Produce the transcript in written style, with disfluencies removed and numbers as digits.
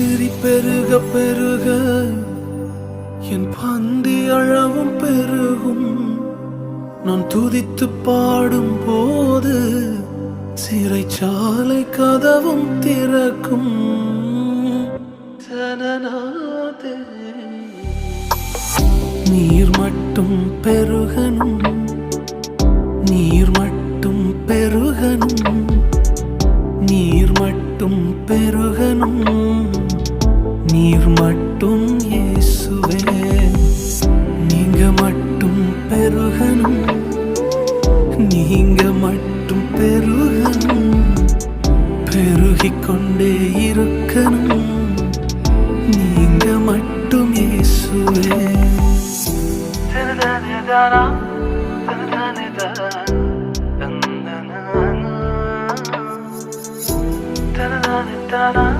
சிரி பெருக பெருக என் பந்தி அளவும் பெருகும். நான் துதித்து பாடும் போது சிறைச்சாலை கதவும் திறக்கும். தனநாதே நீர் மட்டும் பெருகனும், நீர் மட்டும் பெருகனும், நீர் மட்டும் பெருகனும், நீர் மட்டும் இயேசுவே. நீங்க மட்டும் பெருகனும், நீங்க மட்டும் பெருகனும், பெருகிக் கொண்டே இருக்கணும். நீங்க மட்டும் இயேசுவே. Da da da da da.